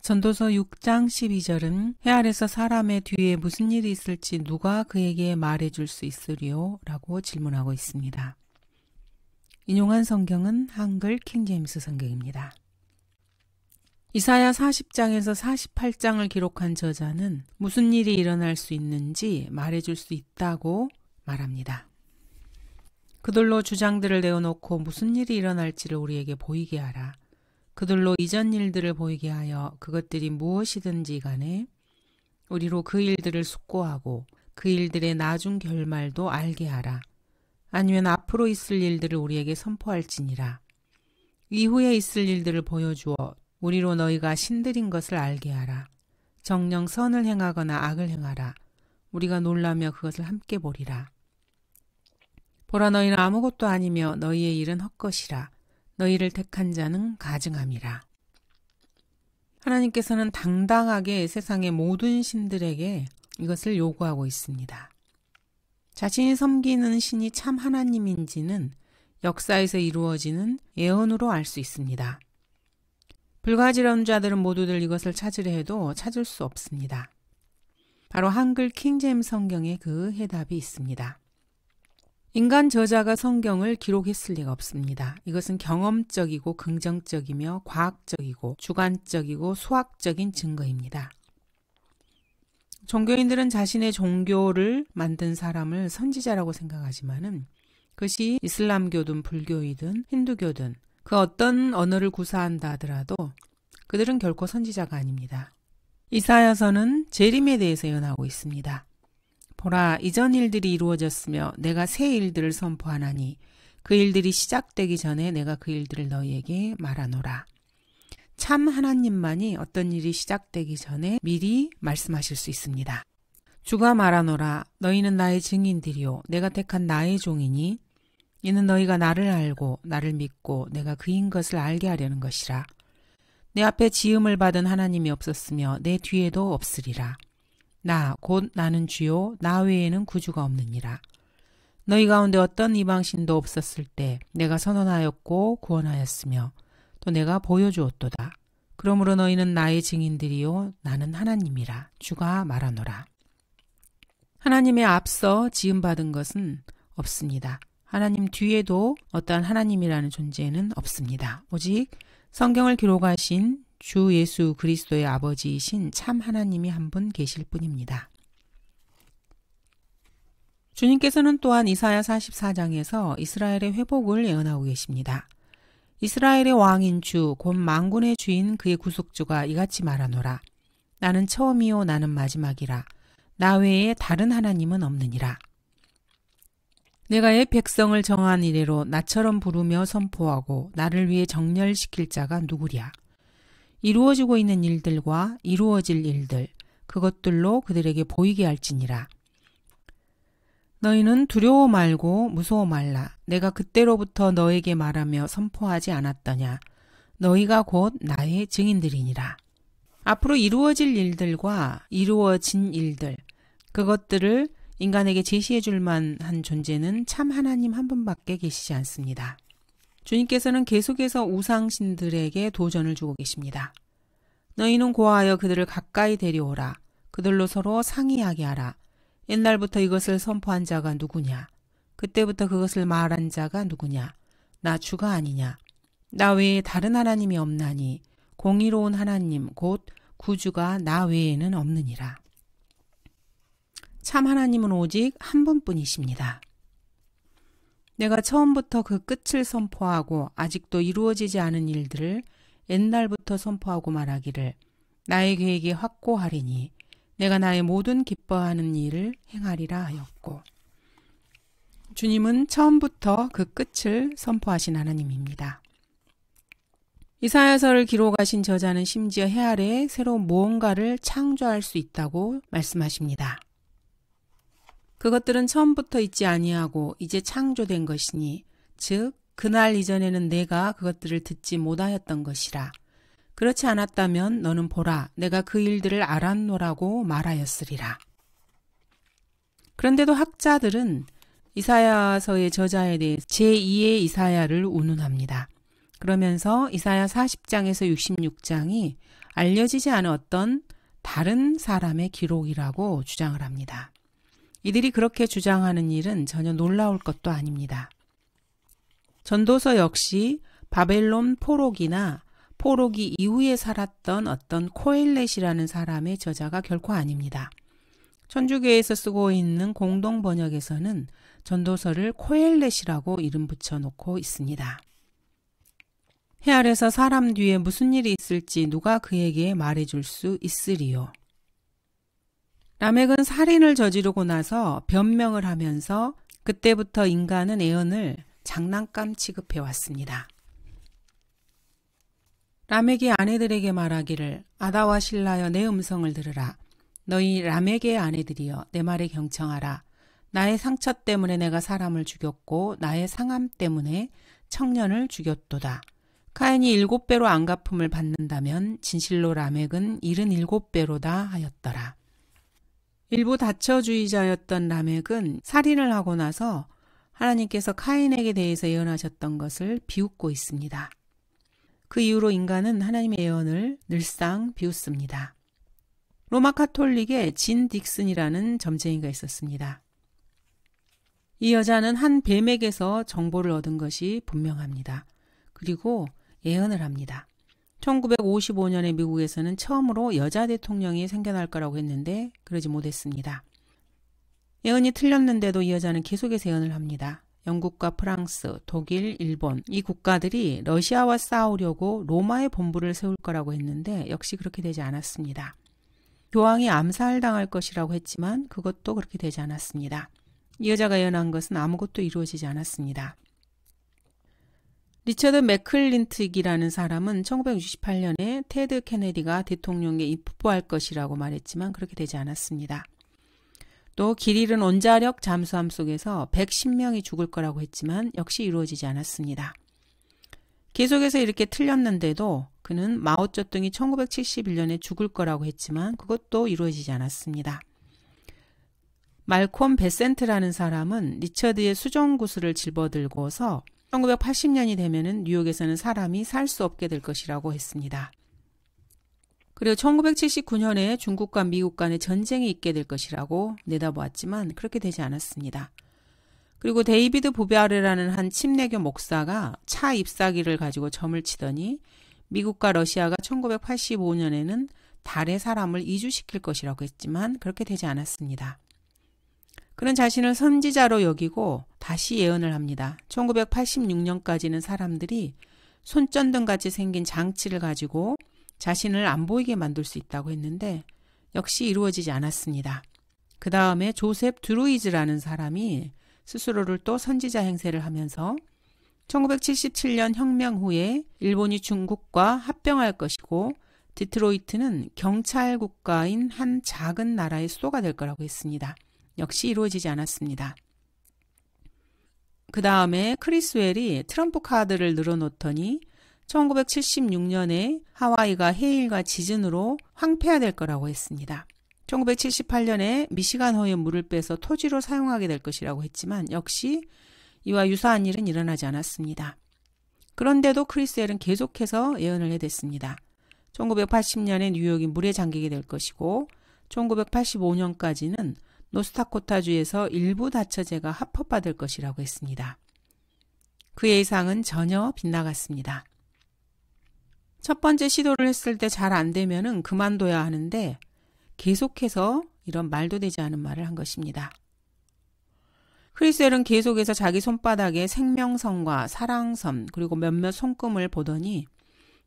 전도서 6장 12절은 해 아래서 사람의 뒤에 무슨 일이 있을지 누가 그에게 말해줄 수 있으리요? 라고 질문하고 있습니다. 인용한 성경은 한글 킹제임스 성경입니다. 이사야 40장에서 48장을 기록한 저자는 무슨 일이 일어날 수 있는지 말해줄 수 있다고 말합니다. 그들로 주장들을 내어놓고 무슨 일이 일어날지를 우리에게 보이게 하라. 그들로 이전 일들을 보이게 하여 그것들이 무엇이든지 간에 우리로 그 일들을 숙고하고 그 일들의 나중 결말도 알게 하라. 아니면 앞으로 있을 일들을 우리에게 선포할지니라. 이후에 있을 일들을 보여주어 우리로 너희가 신들인 것을 알게 하라. 정녕 선을 행하거나 악을 행하라. 우리가 놀라며 그것을 함께 보리라. 보라, 너희는 아무것도 아니며 너희의 일은 헛것이라. 너희를 택한 자는 가증함이라. 하나님께서는 당당하게 세상의 모든 신들에게 이것을 요구하고 있습니다. 자신이 섬기는 신이 참 하나님인지는 역사에서 이루어지는 예언으로 알 수 있습니다. 불가지런 자들은 모두들 이것을 찾으려 해도 찾을 수 없습니다. 바로 한글 킹제임스 성경에 그 해답이 있습니다. 인간 저자가 성경을 기록했을 리가 없습니다. 이것은 경험적이고 긍정적이며 과학적이고 주관적이고 수학적인 증거입니다. 종교인들은 자신의 종교를 만든 사람을 선지자라고 생각하지만은 그것이 이슬람교든 불교이든 힌두교든 그 어떤 언어를 구사한다 하더라도 그들은 결코 선지자가 아닙니다. 이사야서는 재림에 대해서 예언하고 있습니다. 보라, 이전 일들이 이루어졌으며 내가 새 일들을 선포하나니 그 일들이 시작되기 전에 내가 그 일들을 너희에게 말하노라. 참 하나님만이 어떤 일이 시작되기 전에 미리 말씀하실 수 있습니다. 주가 말하노라. 너희는 나의 증인들이요 내가 택한 나의 종이니 이는 너희가 나를 알고 나를 믿고 내가 그인 것을 알게 하려는 것이라. 내 앞에 지음을 받은 하나님이 없었으며 내 뒤에도 없으리라. 나 곧 나는 주요 나 외에는 구주가 없느니라. 너희 가운데 어떤 이방신도 없었을 때 내가 선언하였고 구원하였으며 또 내가 보여주었도다. 그러므로 너희는 나의 증인들이요 나는 하나님이라. 주가 말하노라. 하나님의 앞서 지음받은 것은 없습니다. 하나님 뒤에도 어떠한 하나님이라는 존재는 없습니다. 오직 성경을 기록하신 주 예수 그리스도의 아버지이신 참 하나님이 한 분 계실 뿐입니다. 주님께서는 또한 이사야 44장에서 이스라엘의 회복을 예언하고 계십니다. 이스라엘의 왕인 주, 곧 만군의 주인 그의 구속주가 이같이 말하노라. 나는 처음이요 나는 마지막이라. 나 외에 다른 하나님은 없느니라. 내가 옛 백성을 정한 이래로 나처럼 부르며 선포하고 나를 위해 정렬시킬 자가 누구랴. 이루어지고 있는 일들과 이루어질 일들, 그것들로 그들에게 보이게 할지니라. 너희는 두려워 말고 무서워 말라. 내가 그때로부터 너에게 말하며 선포하지 않았더냐. 너희가 곧 나의 증인들이니라. 앞으로 이루어질 일들과 이루어진 일들, 그것들을 인간에게 제시해 줄 만한 존재는 참 하나님 한 분밖에 계시지 않습니다. 주님께서는 계속해서 우상신들에게 도전을 주고 계십니다. 너희는 고하여 그들을 가까이 데려오라. 그들로 서로 상의하게 하라. 옛날부터 이것을 선포한 자가 누구냐? 그때부터 그것을 말한 자가 누구냐? 나 주가 아니냐? 나 외에 다른 하나님이 없나니 공의로운 하나님 곧 구주가 나 외에는 없느니라. 참 하나님은 오직 한 분뿐이십니다. 내가 처음부터 그 끝을 선포하고 아직도 이루어지지 않은 일들을 옛날부터 선포하고 말하기를 나의 계획이 확고하리니 내가 나의 모든 기뻐하는 일을 행하리라 하였고, 주님은 처음부터 그 끝을 선포하신 하나님입니다. 이사야서를 기록하신 저자는 심지어 해 아래에 새로운 무언가를 창조할 수 있다고 말씀하십니다. 그것들은 처음부터 있지 아니하고 이제 창조된 것이니 즉 그날 이전에는 내가 그것들을 듣지 못하였던 것이라. 그렇지 않았다면 너는 보라 내가 그 일들을 알았노라고 말하였으리라. 그런데도 학자들은 이사야서의 저자에 대해 제2의 이사야를 운운합니다. 그러면서 이사야 40장에서 66장이 알려지지 않은 어떤 다른 사람의 기록이라고 주장을 합니다. 이들이 그렇게 주장하는 일은 전혀 놀라울 것도 아닙니다. 전도서 역시 바벨론 포로기나 포로기 이후에 살았던 어떤 코엘렛이라는 사람의 저자가 결코 아닙니다. 천주교에서 쓰고 있는 공동 번역에서는 전도서를 코엘렛이라고 이름 붙여놓고 있습니다. 해 아래서 사람 뒤에 무슨 일이 있을지 누가 그에게 말해줄 수 있으리요. 라멕은 살인을 저지르고 나서 변명을 하면서 그때부터 인간은 애언을 장난감 취급해왔습니다. 라멕이 아내들에게 말하기를 아다와 실라여 내 음성을 들으라. 너희 라멕의 아내들이여 내 말에 경청하라. 나의 상처 때문에 내가 사람을 죽였고 나의 상함 때문에 청년을 죽였도다. 카인이 7배로 안갚음을 받는다면 진실로 라멕은 77배로다 하였더라. 일부 다처주의자였던 라멕은 살인을 하고 나서 하나님께서 카인에게 대해서 예언하셨던 것을 비웃고 있습니다. 그 이후로 인간은 하나님의 예언을 늘상 비웃습니다. 로마 카톨릭에 진 딕슨이라는 점쟁이가 있었습니다. 이 여자는 한 뱀에게서 정보를 얻은 것이 분명합니다. 그리고 예언을 합니다. 1955년에 미국에서는 처음으로 여자 대통령이 생겨날 거라고 했는데 그러지 못했습니다. 예언이 틀렸는데도 이 여자는 계속해서 예언을 합니다. 영국과 프랑스, 독일, 일본 이 국가들이 러시아와 싸우려고 로마의 본부를 세울 거라고 했는데 역시 그렇게 되지 않았습니다. 교황이 암살당할 것이라고 했지만 그것도 그렇게 되지 않았습니다. 이 여자가 예언한 것은 아무것도 이루어지지 않았습니다. 리처드 맥클린틱이라는 사람은 1968년에 테드 케네디가 대통령에 입후보할 것이라고 말했지만 그렇게 되지 않았습니다. 또 길 잃은 원자력 잠수함 속에서 110명이 죽을 거라고 했지만 역시 이루어지지 않았습니다. 계속해서 이렇게 틀렸는데도 그는 마오쩌둥이 1971년에 죽을 거라고 했지만 그것도 이루어지지 않았습니다. 말콤 베센트라는 사람은 리처드의 수정구슬을 집어들고서 1980년이 되면은 뉴욕에서는 사람이 살 수 없게 될 것이라고 했습니다. 그리고 1979년에 중국과 미국 간의 전쟁이 있게 될 것이라고 내다보았지만 그렇게 되지 않았습니다. 그리고 데이비드 보베아르라는 한 침례교 목사가 차 잎사귀를 가지고 점을 치더니 미국과 러시아가 1985년에는 달에 사람을 이주시킬 것이라고 했지만 그렇게 되지 않았습니다. 그는 자신을 선지자로 여기고 다시 예언을 합니다. 1986년까지는 사람들이 손전등같이 생긴 장치를 가지고 자신을 안 보이게 만들 수 있다고 했는데 역시 이루어지지 않았습니다. 그 다음에 조셉 드루이즈라는 사람이 스스로를 또 선지자 행세를 하면서 1977년 혁명 후에 일본이 중국과 합병할 것이고 디트로이트는 경찰 국가인 한 작은 나라의 수도가 될 거라고 했습니다. 역시 이루어지지 않았습니다. 그 다음에 크리스웰이 트럼프 카드를 늘어놓더니 1976년에 하와이가 해일과 지진으로 황폐화될 거라고 했습니다. 1978년에 미시간호의 물을 빼서 토지로 사용하게 될 것이라고 했지만 역시 이와 유사한 일은 일어나지 않았습니다. 그런데도 크리스웰은 계속해서 예언을 해댔습니다. 1980년에 뉴욕이 물에 잠기게 될 것이고 1985년까지는 노스다코타주에서 일부 다처제가 합법화될 것이라고 했습니다. 그의 예상은 전혀 빗나갔습니다. 첫 번째 시도를 했을 때 잘 안 되면은 그만둬야 하는데 계속해서 이런 말도 되지 않은 말을 한 것입니다. 크리스웰은 계속해서 자기 손바닥에 생명선과 사랑선 그리고 몇몇 손금을 보더니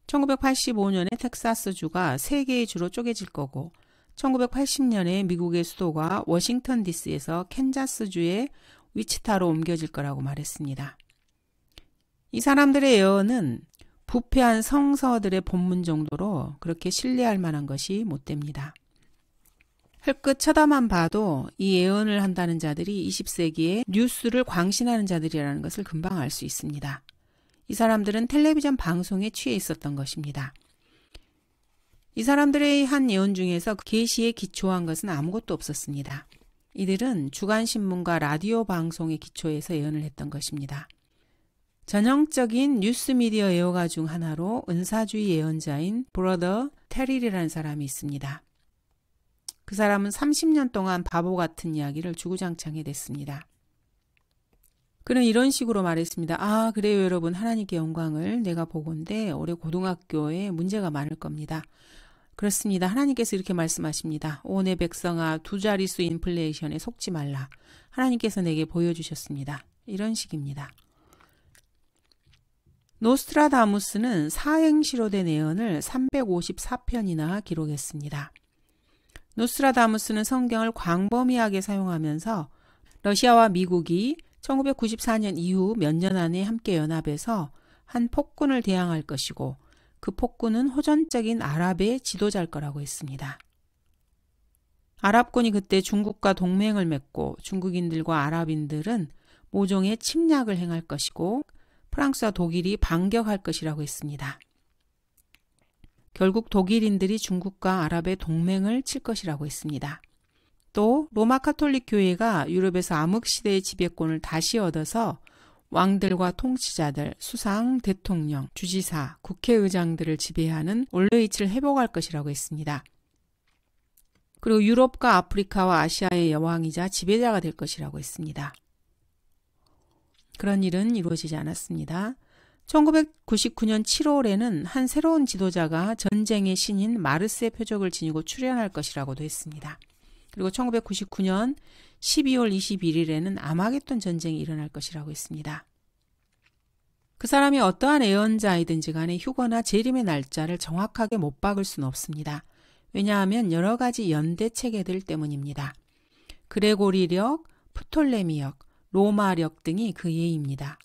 1985년에 텍사스주가 3개의 주로 쪼개질 거고 1980년에 미국의 수도가 워싱턴 DC에서 캔자스주의 위치타로 옮겨질 거라고 말했습니다. 이 사람들의 예언은 부패한 성서들의 본문 정도로 그렇게 신뢰할 만한 것이 못 됩니다. 헐끗 쳐다만 봐도 이 예언을 한다는 자들이 20세기에 뉴스를 광신하는 자들이라는 것을 금방 알 수 있습니다. 이 사람들은 텔레비전 방송에 취해 있었던 것입니다. 이 사람들의 한 예언 중에서 계시에 기초한 것은 아무것도 없었습니다. 이들은 주간신문과 라디오 방송에 기초해서 예언을 했던 것입니다. 전형적인 뉴스미디어 예언가 중 하나로 은사주의 예언자인 브러더 테릴이라는 사람이 있습니다. 그 사람은 30년 동안 바보 같은 이야기를 주구장창 해댔습니다. 그는 이런 식으로 말했습니다. 아, 그래요 여러분. 하나님께 영광을 내가 보건대 올해 고등학교에 문제가 많을 겁니다. 그렇습니다. 하나님께서 이렇게 말씀하십니다. 오 내 백성아 두 자릿수 인플레이션에 속지 말라. 하나님께서 내게 보여주셨습니다. 이런 식입니다. 노스트라다무스는 사행시로 된 예언을 354편이나 기록했습니다. 노스트라다무스는 성경을 광범위하게 사용하면서 러시아와 미국이 1994년 이후 몇 년 안에 함께 연합해서 한 폭군을 대항할 것이고 그 폭군은 호전적인 아랍의 지도자일 거라고 했습니다. 아랍군이 그때 중국과 동맹을 맺고 중국인들과 아랍인들은 모종의 침략을 행할 것이고 프랑스와 독일이 반격할 것이라고 했습니다. 결국 독일인들이 중국과 아랍의 동맹을 칠 것이라고 했습니다. 또 로마 카톨릭 교회가 유럽에서 암흑시대의 지배권을 다시 얻어서 왕들과 통치자들, 수상, 대통령, 주지사, 국회의장들을 지배하는 원로위치를 회복할 것이라고 했습니다. 그리고 유럽과 아프리카와 아시아의 여왕이자 지배자가 될 것이라고 했습니다. 그런 일은 이루어지지 않았습니다. 1999년 7월에는 한 새로운 지도자가 전쟁의 신인 마르스의 표적을 지니고 출현할 것이라고도 했습니다. 그리고 1999년 12월 21일에는 아마겟돈 전쟁이 일어날 것이라고 했습니다. 그 사람이 어떠한 예언자이든지 간에 휴거나 재림의 날짜를 정확하게 못 박을 수는 없습니다. 왜냐하면 여러 가지 연대 체계들 때문입니다. 그레고리력, 프톨레미역, 로마력 등이 그 예입니다.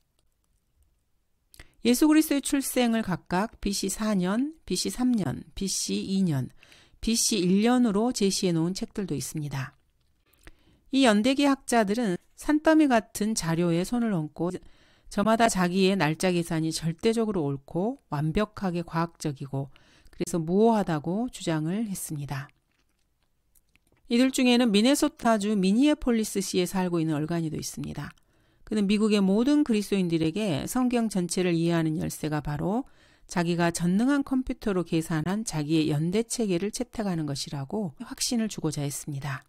예수 그리스도의 출생을 각각 BC 4년, BC 3년, BC 2년, BC 1년으로 제시해 놓은 책들도 있습니다. 이 연대기 학자들은 산더미 같은 자료에 손을 얹고 저마다 자기의 날짜 계산이 절대적으로 옳고 완벽하게 과학적이고 그래서 무오하다고 주장을 했습니다. 이들 중에는 미네소타주 미니애폴리스시에 살고 있는 얼간이도 있습니다. 그는 미국의 모든 그리스도인들에게 성경 전체를 이해하는 열쇠가 바로 자기가 전능한 컴퓨터로 계산한 자기의 연대 체계를 채택하는 것이라고 확신을 주고자 했습니다.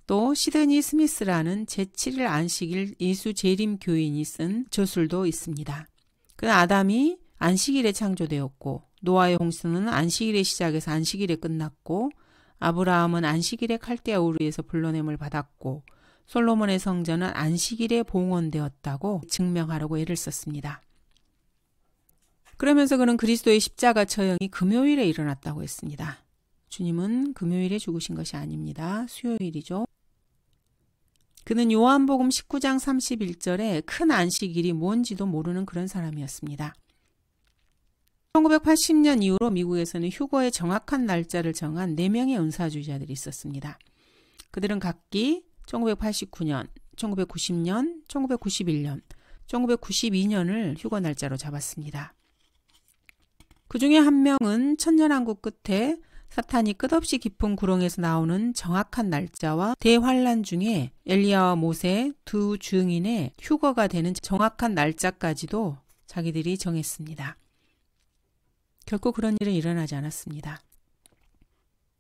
또 시드니 스미스라는 제7일 안식일 예수 재림 교인이 쓴 저술도 있습니다. 그는 아담이 안식일에 창조되었고 노아의 홍수는 안식일에 시작해서 안식일에 끝났고 아브라함은 안식일에 칼데아 우르에서 불러냄을 받았고 솔로몬의 성전은 안식일에 봉헌되었다고 증명하려고 애를 썼습니다. 그러면서 그는 그리스도의 십자가 처형이 금요일에 일어났다고 했습니다. 주님은 금요일에 죽으신 것이 아닙니다. 수요일이죠. 그는 요한복음 19장 31절에 큰 안식일이 뭔지도 모르는 그런 사람이었습니다. 1980년 이후로 미국에서는 휴거의 정확한 날짜를 정한 4명의 은사주의자들이 있었습니다. 그들은 각기 1989년, 1990년, 1991년, 1992년을 휴거 날짜로 잡았습니다. 그 중에 한 명은 천년왕국 끝에 사탄이 끝없이 깊은 구렁에서 나오는 정확한 날짜와 대환란 중에 엘리야와 모세 두 증인의 휴거가 되는 정확한 날짜까지도 자기들이 정했습니다. 결코 그런 일은 일어나지 않았습니다.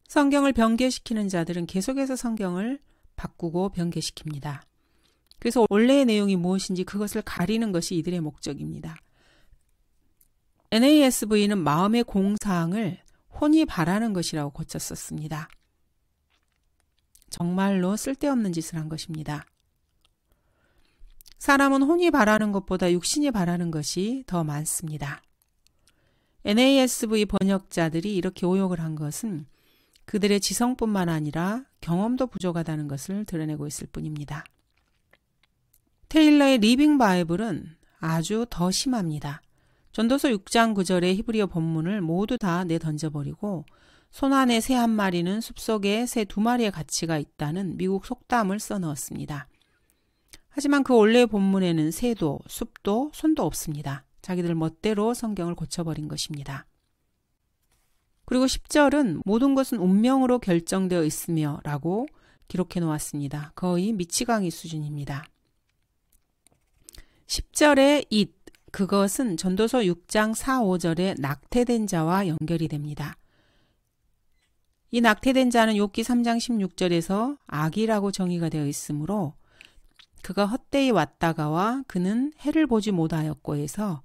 성경을 변개시키는 자들은 계속해서 성경을 바꾸고 변개시킵니다. 그래서 원래의 내용이 무엇인지 그것을 가리는 것이 이들의 목적입니다. NASV는 마음의 공사항을 혼이 바라는 것이라고 고쳤었습니다. 정말로 쓸데없는 짓을 한 것입니다. 사람은 혼이 바라는 것보다 육신이 바라는 것이 더 많습니다. NASV 번역자들이 이렇게 오역을 한 것은 그들의 지성뿐만 아니라 경험도 부족하다는 것을 드러내고 있을 뿐입니다. 테일러의 리빙 바이블은 아주 더 심합니다. 전도서 6장 9절의 히브리어 본문을 모두 다 내던져버리고 손 안에 새 한 마리는 숲속에 새 2마리의 가치가 있다는 미국 속담을 써넣었습니다. 하지만 그 원래의 본문에는 새도, 숲도, 손도 없습니다. 자기들 멋대로 성경을 고쳐버린 것입니다. 그리고 10절은 모든 것은 운명으로 결정되어 있으며 라고 기록해 놓았습니다. 거의 미치광이 수준입니다. 10절의 it, 그것은 전도서 6장 4, 5절에 낙태된 자와 연결이 됩니다. 이 낙태된 자는 욥기 3장 16절에서 악이라고 정의가 되어 있으므로 그가 헛되이 왔다가와 그는 해를 보지 못하였고에서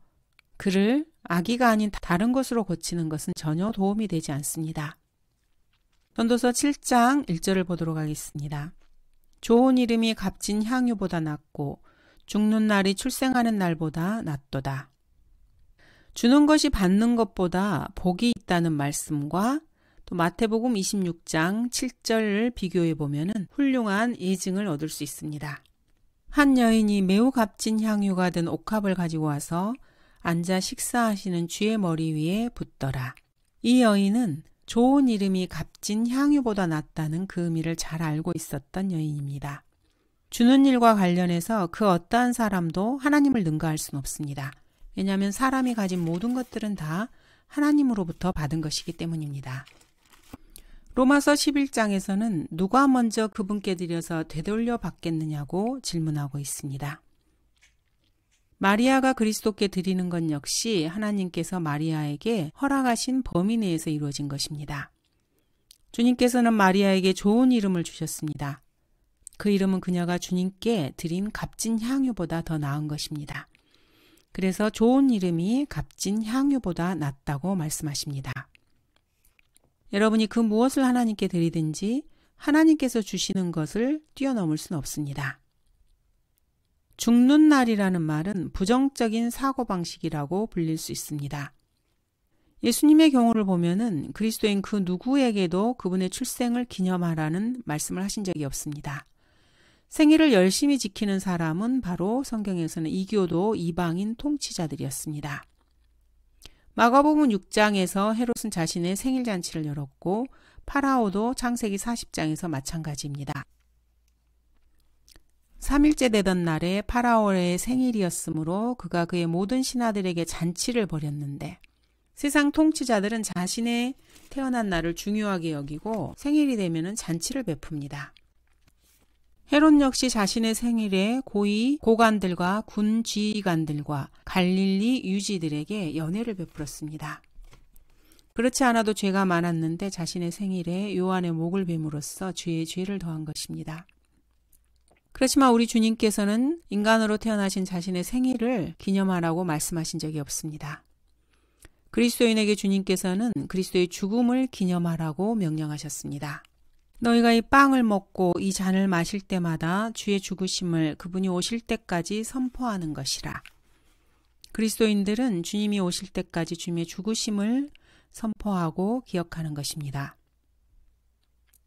그를 악의가 아닌 다른 것으로 고치는 것은 전혀 도움이 되지 않습니다. 전도서 7장 1절을 보도록 하겠습니다. 좋은 이름이 값진 향유보다 낫고 죽는 날이 출생하는 날보다 낫도다. 주는 것이 받는 것보다 복이 있다는 말씀과 또 마태복음 26장 7절을 비교해 보면 훌륭한 예증을 얻을 수 있습니다. 한 여인이 매우 값진 향유가 든 옥합을 가지고 와서 앉아 식사하시는 쥐의 머리 위에 붓더라. 이 여인은 좋은 이름이 값진 향유보다 낫다는 그 의미를 잘 알고 있었던 여인입니다. 주는 일과 관련해서 그 어떠한 사람도 하나님을 능가할 수는 없습니다. 왜냐하면 사람이 가진 모든 것들은 다 하나님으로부터 받은 것이기 때문입니다. 로마서 11장에서는 누가 먼저 그분께 드려서 되돌려 받겠느냐고 질문하고 있습니다. 마리아가 그리스도께 드리는 것 역시 하나님께서 마리아에게 허락하신 범위 내에서 이루어진 것입니다. 주님께서는 마리아에게 좋은 이름을 주셨습니다. 그 이름은 그녀가 주님께 드린 값진 향유보다 더 나은 것입니다. 그래서 좋은 이름이 값진 향유보다 낫다고 말씀하십니다. 여러분이 그 무엇을 하나님께 드리든지 하나님께서 주시는 것을 뛰어넘을 수는 없습니다. 죽는 날이라는 말은 부정적인 사고방식이라고 불릴 수 있습니다. 예수님의 경우를 보면은 그리스도인 그 누구에게도 그분의 출생을 기념하라는 말씀을 하신 적이 없습니다. 생일을 열심히 지키는 사람은 바로 성경에서는 이교도 이방인 통치자들이었습니다. 마가복음 6장에서 헤롯은 자신의 생일잔치를 열었고 파라오도 창세기 40장에서 마찬가지입니다. 3일째 되던 날에 파라오의 생일이었으므로 그가 그의 모든 신하들에게 잔치를 벌였는데 세상 통치자들은 자신의 태어난 날을 중요하게 여기고 생일이 되면 잔치를 베풉니다. 헤롯 역시 자신의 생일에 고위 고관들과 군 지휘관들과 갈릴리 유지들에게 연회를 베풀었습니다. 그렇지 않아도 죄가 많았는데 자신의 생일에 요한의 목을 뱀으로써 죄에 죄를 더한 것입니다. 그렇지만 우리 주님께서는 인간으로 태어나신 자신의 생일을 기념하라고 말씀하신 적이 없습니다. 그리스도인에게 주님께서는 그리스도의 죽음을 기념하라고 명령하셨습니다. 너희가 이 빵을 먹고 이 잔을 마실 때마다 주의 죽으심을 그분이 오실 때까지 선포하는 것이라. 그리스도인들은 주님이 오실 때까지 주님의 죽으심을 선포하고 기억하는 것입니다.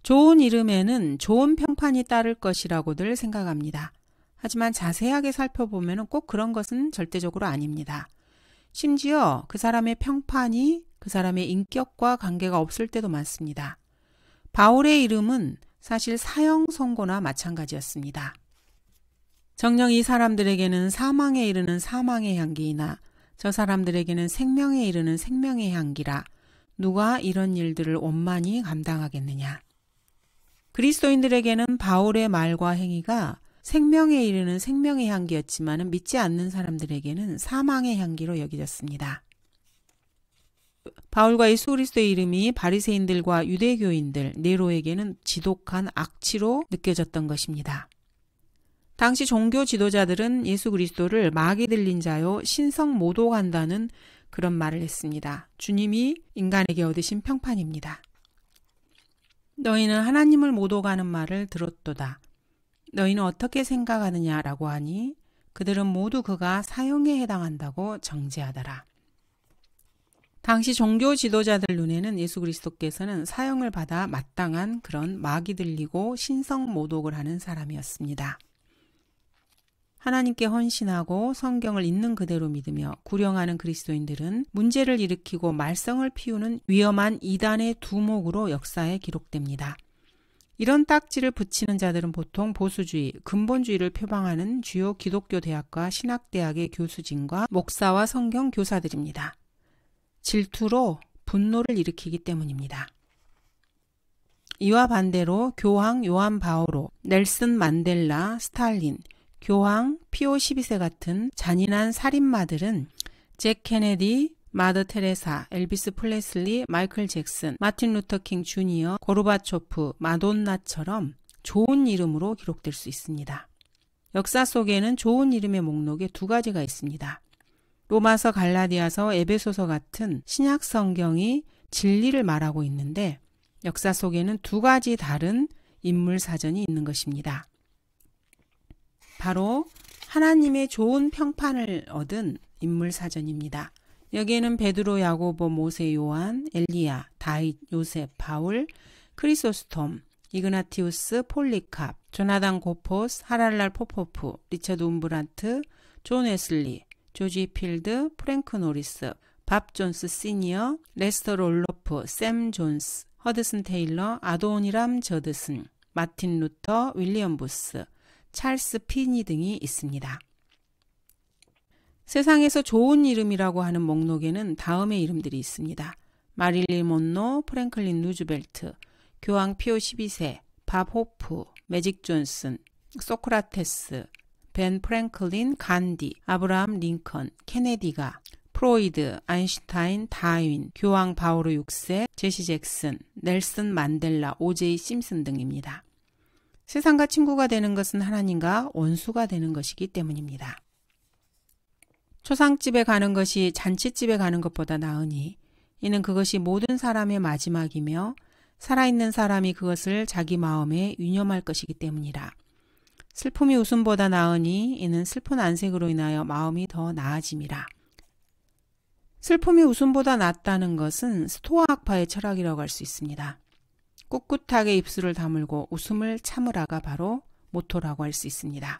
좋은 이름에는 좋은 평판이 따를 것이라고들 생각합니다. 하지만 자세하게 살펴보면 꼭 그런 것은 절대적으로 아닙니다. 심지어 그 사람의 평판이 그 사람의 인격과 관계가 없을 때도 많습니다. 바울의 이름은 사실 사형 선고나 마찬가지였습니다. 정녕 이 사람들에게는 사망에 이르는 사망의 향기이나 저 사람들에게는 생명에 이르는 생명의 향기라 누가 이런 일들을 원만히 감당하겠느냐. 그리스도인들에게는 바울의 말과 행위가 생명에 이르는 생명의 향기였지만 믿지 않는 사람들에게는 사망의 향기로 여겨졌습니다. 바울과 예수 그리스도의 이름이 바리새인들과 유대교인들, 네로에게는 지독한 악취로 느껴졌던 것입니다. 당시 종교 지도자들은 예수 그리스도를 마귀 들린 자요 신성 모독한다는 그런 말을 했습니다. 주님이 인간에게 얻으신 평판입니다. 너희는 하나님을 모독하는 말을 들었도다. 너희는 어떻게 생각하느냐라고 하니 그들은 모두 그가 사형에 해당한다고 정죄하더라. 당시 종교 지도자들 눈에는 예수 그리스도께서는 사형을 받아 마땅한 그런 마귀 들리고 신성 모독을 하는 사람이었습니다. 하나님께 헌신하고 성경을 있는 그대로 믿으며 구령하는 그리스도인들은 문제를 일으키고 말썽을 피우는 위험한 이단의 두목으로 역사에 기록됩니다. 이런 딱지를 붙이는 자들은 보통 보수주의, 근본주의를 표방하는 주요 기독교 대학과 신학대학의 교수진과 목사와 성경 교사들입니다. 질투로 분노를 일으키기 때문입니다. 이와 반대로 교황 요한 바오로, 넬슨 만델라, 스탈린, 교황 피오 12세 같은 잔인한 살인마들은 잭 케네디, 마더 테레사, 엘비스 플레슬리, 마이클 잭슨, 마틴 루터 킹 주니어, 고르바초프, 마돈나처럼 좋은 이름으로 기록될 수 있습니다. 역사 속에는 좋은 이름의 목록에 두 가지가 있습니다. 로마서, 갈라디아서, 에베소서 같은 신약 성경이 진리를 말하고 있는데 역사 속에는 두 가지 다른 인물 사전이 있는 것입니다. 바로 하나님의 좋은 평판을 얻은 인물 사전입니다. 여기에는 베드로, 야고보, 모세, 요한, 엘리야, 다윗, 요셉, 바울, 크리소스톰, 이그나티우스, 폴리캅, 조나단 고포스, 하랄랄 포포프, 리처드 움브란트, 존 웨슬리, 조지 필드, 프랭크 노리스, 밥 존스 시니어, 레스터 롤로프, 샘 존스, 허드슨 테일러, 아도니람 저드슨, 마틴 루터, 윌리엄 부스, 찰스 피니 등이 있습니다. 세상에서 좋은 이름이라고 하는 목록에는 다음의 이름들이 있습니다. 마릴린 몬로, 프랭클린 루즈벨트, 교황 피오 12세, 밥 호프, 매직 존슨, 소크라테스, 벤 프랭클린, 간디, 아브라함 링컨, 케네디가, 프로이드, 아인슈타인, 다윈, 교황 바오로 6세, 제시 잭슨, 넬슨 만델라, 오제이 심슨 등입니다. 세상과 친구가 되는 것은 하나님과 원수가 되는 것이기 때문입니다. 초상집에 가는 것이 잔치집에 가는 것보다 나으니 이는 그것이 모든 사람의 마지막이며 살아있는 사람이 그것을 자기 마음에 유념할 것이기 때문이라. 슬픔이 웃음보다 나으니 이는 슬픈 안색으로 인하여 마음이 더 나아짐이라. 슬픔이 웃음보다 낫다는 것은 스토아 학파의 철학이라고 할 수 있습니다. 꿋꿋하게 입술을 다물고 웃음을 참으라가 바로 모토라고 할 수 있습니다.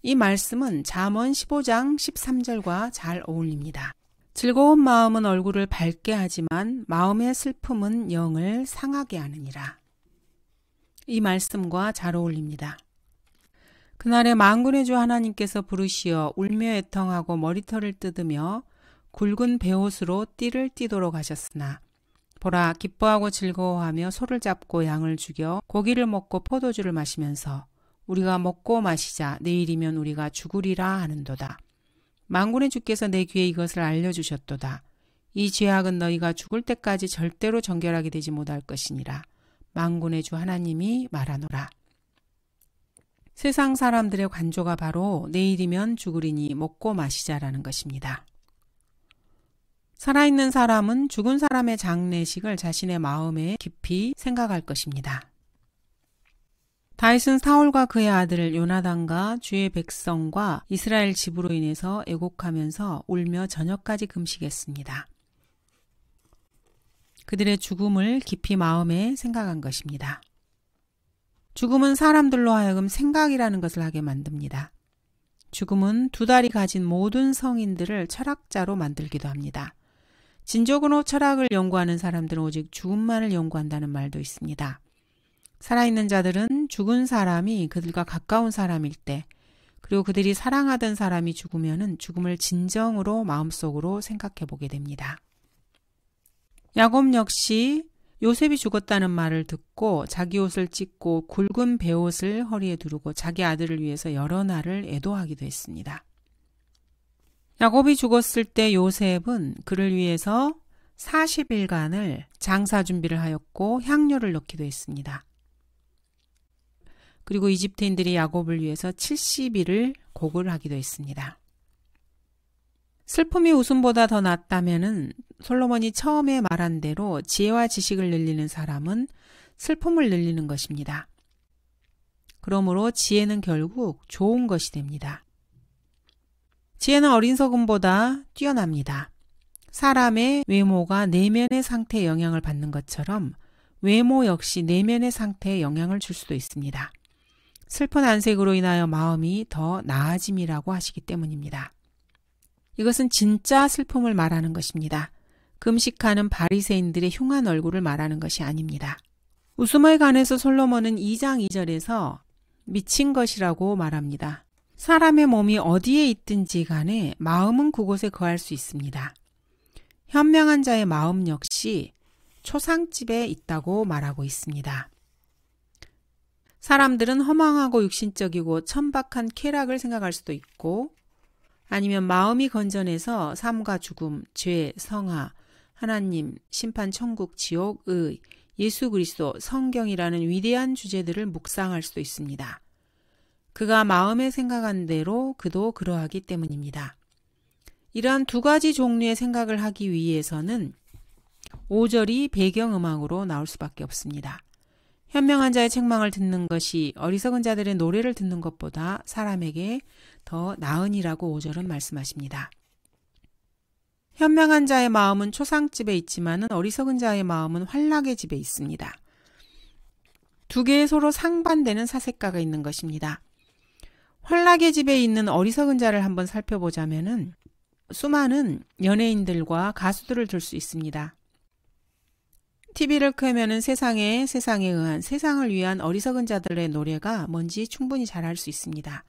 이 말씀은 잠언 15장 13절과 잘 어울립니다. 즐거운 마음은 얼굴을 밝게 하지만 마음의 슬픔은 영을 상하게 하느니라. 이 말씀과 잘 어울립니다. 그날에 만군의 주 하나님께서 부르시어 울며 애통하고 머리털을 뜯으며 굵은 베옷으로 띠를 띠도록 하셨으나 보라, 기뻐하고 즐거워하며 소를 잡고 양을 죽여 고기를 먹고 포도주를 마시면서 우리가 먹고 마시자 내일이면 우리가 죽으리라 하는도다. 만군의 주께서 내 귀에 이것을 알려주셨도다. 이 죄악은 너희가 죽을 때까지 절대로 정결하게 되지 못할 것이니라. 만군의 주 하나님이 말하노라. 세상 사람들의 관조가 바로 내일이면 죽으리니 먹고 마시자라는 것입니다. 살아있는 사람은 죽은 사람의 장례식을 자신의 마음에 깊이 생각할 것입니다. 다윗은 사울과 그의 아들 요나단과 주의 백성과 이스라엘 집으로 인해서 애곡하면서 울며 저녁까지 금식했습니다. 그들의 죽음을 깊이 마음에 생각한 것입니다. 죽음은 사람들로 하여금 생각이라는 것을 하게 만듭니다. 죽음은 두 다리 가진 모든 성인들을 철학자로 만들기도 합니다. 진적으로 철학을 연구하는 사람들은 오직 죽음만을 연구한다는 말도 있습니다. 살아있는 자들은 죽은 사람이 그들과 가까운 사람일 때, 그리고 그들이 사랑하던 사람이 죽으면은 죽음을 진정으로 마음속으로 생각해 보게 됩니다. 야곱 역시 요셉이 죽었다는 말을 듣고 자기 옷을 찢고 굵은 베옷을 허리에 두르고 자기 아들을 위해서 여러 날을 애도하기도 했습니다. 야곱이 죽었을 때 요셉은 그를 위해서 40일간을 장사 준비를 하였고 향료를 넣기도 했습니다. 그리고 이집트인들이 야곱을 위해서 70일을 곡을 하기도 했습니다. 슬픔이 웃음보다 더 낫다면은 솔로몬이 처음에 말한 대로 지혜와 지식을 늘리는 사람은 슬픔을 늘리는 것입니다. 그러므로 지혜는 결국 좋은 것이 됩니다. 지혜는 어린석음보다 뛰어납니다. 사람의 외모가 내면의 상태에 영향을 받는 것처럼 외모 역시 내면의 상태에 영향을 줄 수도 있습니다. 슬픈 안색으로 인하여 마음이 더 나아짐이라고 하시기 때문입니다. 이것은 진짜 슬픔을 말하는 것입니다. 금식하는 바리새인들의 흉한 얼굴을 말하는 것이 아닙니다. 웃음에 관해서 솔로몬은 2장 2절에서 미친 것이라고 말합니다. 사람의 몸이 어디에 있든지 간에 마음은 그곳에 거할 수 있습니다. 현명한 자의 마음 역시 초상집에 있다고 말하고 있습니다. 사람들은 허망하고 육신적이고 천박한 쾌락을 생각할 수도 있고, 아니면 마음이 건전해서 삶과 죽음, 죄, 성화, 하나님, 심판, 천국, 지옥, 의, 예수 그리스도, 성경이라는 위대한 주제들을 묵상할 수도 있습니다. 그가 마음에 생각한 대로 그도 그러하기 때문입니다. 이러한 두 가지 종류의 생각을 하기 위해서는 5절이 배경음악으로 나올 수밖에 없습니다. 현명한 자의 책망을 듣는 것이 어리석은 자들의 노래를 듣는 것보다 사람에게 더 나으니라고 5절은 말씀하십니다. 현명한 자의 마음은 초상집에 있지만 어리석은 자의 마음은 환락의 집에 있습니다. 두 개의 서로 상반되는 사색가가 있는 것입니다. 환락의 집에 있는 어리석은 자를 한번 살펴보자면은 수많은 연예인들과 가수들을 들 수 있습니다. TV를 켜면은 세상에 의한 세상을 위한 어리석은 자들의 노래가 뭔지 충분히 잘 알 수 있습니다.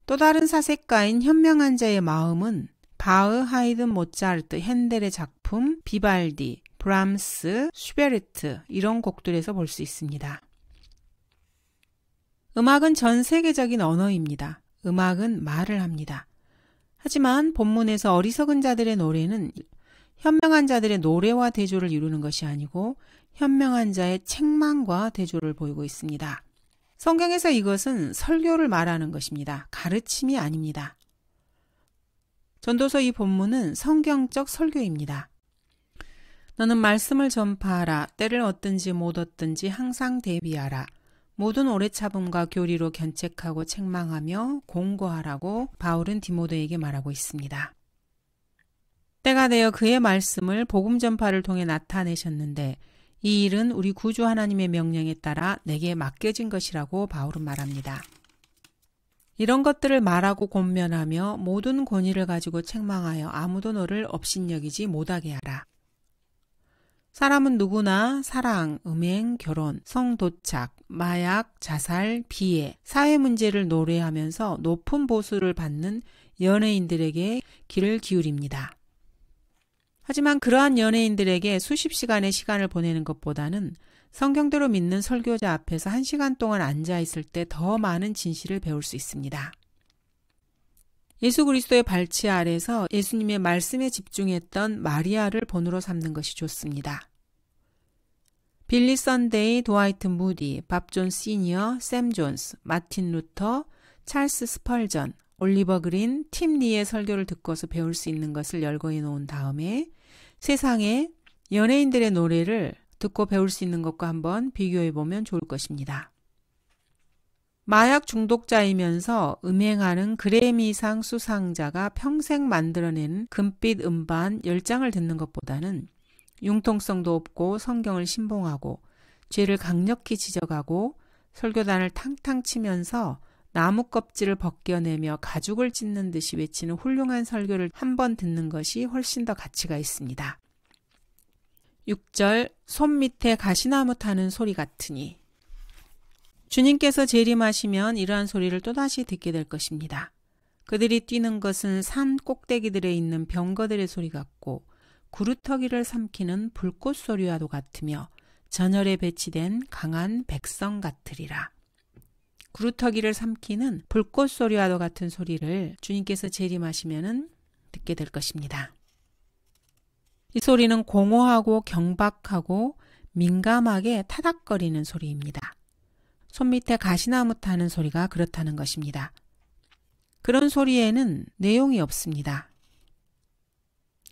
또 다른 사색가인 현명한 자의 마음은 바흐, 하이든, 모차르트, 핸델의 작품, 비발디, 브람스, 슈베르트 이런 곡들에서 볼 수 있습니다. 음악은 전 세계적인 언어입니다. 음악은 말을 합니다. 하지만 본문에서 어리석은 자들의 노래는 현명한 자들의 노래와 대조를 이루는 것이 아니고 현명한 자의 책망과 대조를 보이고 있습니다. 성경에서 이것은 설교를 말하는 것입니다. 가르침이 아닙니다. 전도서 이 본문은 성경적 설교입니다. 너는 말씀을 전파하라. 때를 얻든지 못 얻든지 항상 대비하라. 모든 오래 참음과 교리로 견책하고 책망하며 공고하라고 바울은 디모데에게 말하고 있습니다. 때가 되어 그의 말씀을 복음 전파를 통해 나타내셨는데 이 일은 우리 구주 하나님의 명령에 따라 내게 맡겨진 것이라고 바울은 말합니다. 이런 것들을 말하고 권면하며 모든 권위를 가지고 책망하여 아무도 너를 업신여기지 못하게 하라. 사람은 누구나 사랑, 음행, 결혼, 성도착, 마약, 자살, 비해, 사회 문제를 노래하면서 높은 보수를 받는 연예인들에게 귀를 기울입니다. 하지만 그러한 연예인들에게 수십 시간의 시간을 보내는 것보다는 성경대로 믿는 설교자 앞에서 1시간 동안 앉아있을 때 더 많은 진실을 배울 수 있습니다. 예수 그리스도의 발치 아래서 예수님의 말씀에 집중했던 마리아를 본으로 삼는 것이 좋습니다. 빌리 선데이, 드와이트 무디, 밥 존 시니어, 샘 존스, 마틴 루터, 찰스 스펄전, 올리버 그린, 팀 리의 설교를 듣고서 배울 수 있는 것을 열거해 놓은 다음에 세상의 연예인들의 노래를 듣고 배울 수 있는 것과 한번 비교해 보면 좋을 것입니다. 마약 중독자이면서 음행하는 그래미상 수상자가 평생 만들어낸 금빛 음반 10장을 듣는 것보다는 융통성도 없고 성경을 신봉하고 죄를 강력히 지적하고 설교단을 탕탕 치면서 나무 껍질을 벗겨내며 가죽을 찢는 듯이 외치는 훌륭한 설교를 한 번 듣는 것이 훨씬 더 가치가 있습니다. 6절 손 밑에 가시나무 타는 소리 같으니 주님께서 재림하시면 이러한 소리를 또다시 듣게 될 것입니다. 그들이 뛰는 것은 산 꼭대기들에 있는 병거들의 소리 같고 구루터기를 삼키는 불꽃 소리와도 같으며 전열에 배치된 강한 백성 같으리라. 구루터기를 삼키는 불꽃 소리와도 같은 소리를 주님께서 재림하시면 듣게 될 것입니다. 이 소리는 공허하고 경박하고 민감하게 타닥거리는 소리입니다. 손밑에 가시나무 타는 소리가 그렇다는 것입니다. 그런 소리에는 내용이 없습니다.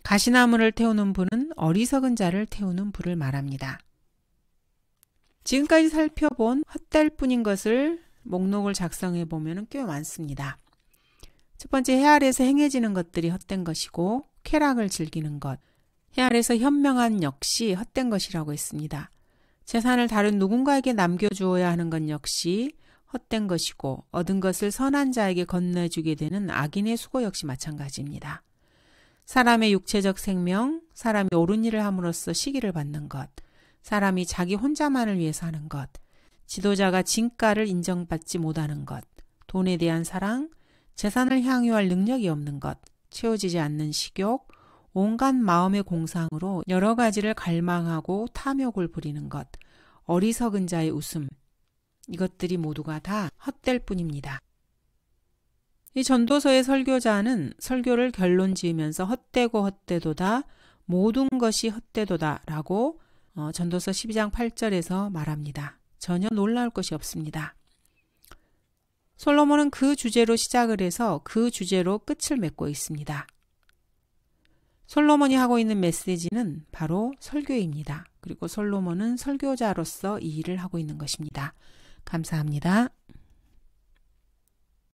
가시나무를 태우는 불은 어리석은 자를 태우는 불을 말합니다. 지금까지 살펴본 헛될 뿐인 것을 목록을 작성해 보면 꽤 많습니다. 첫 번째, 해 아래에서 행해지는 것들이 헛된 것이고 쾌락을 즐기는 것. 해 아래에서 현명한 역시 헛된 것이라고 했습니다. 재산을 다른 누군가에게 남겨주어야 하는 것 역시 헛된 것이고 얻은 것을 선한 자에게 건네주게 되는 악인의 수고 역시 마찬가지입니다. 사람의 육체적 생명, 사람이 옳은 일을 함으로써 시기를 받는 것, 사람이 자기 혼자만을 위해서 하는 것, 지도자가 진가를 인정받지 못하는 것, 돈에 대한 사랑, 재산을 향유할 능력이 없는 것, 채워지지 않는 식욕, 온갖 마음의 공상으로 여러 가지를 갈망하고 탐욕을 부리는 것, 어리석은 자의 웃음, 이것들이 모두가 다 헛될 뿐입니다. 이 전도서의 설교자는 설교를 결론 지으면서 헛되고 헛되도다, 모든 것이 헛되도다 라고 전도서 12장 8절에서 말합니다. 전혀 놀라울 것이 없습니다. 솔로몬은 그 주제로 시작을 해서 그 주제로 끝을 맺고 있습니다. 솔로몬이 하고 있는 메시지는 바로 설교입니다. 그리고 솔로몬은 설교자로서 이 일을 하고 있는 것입니다. 감사합니다.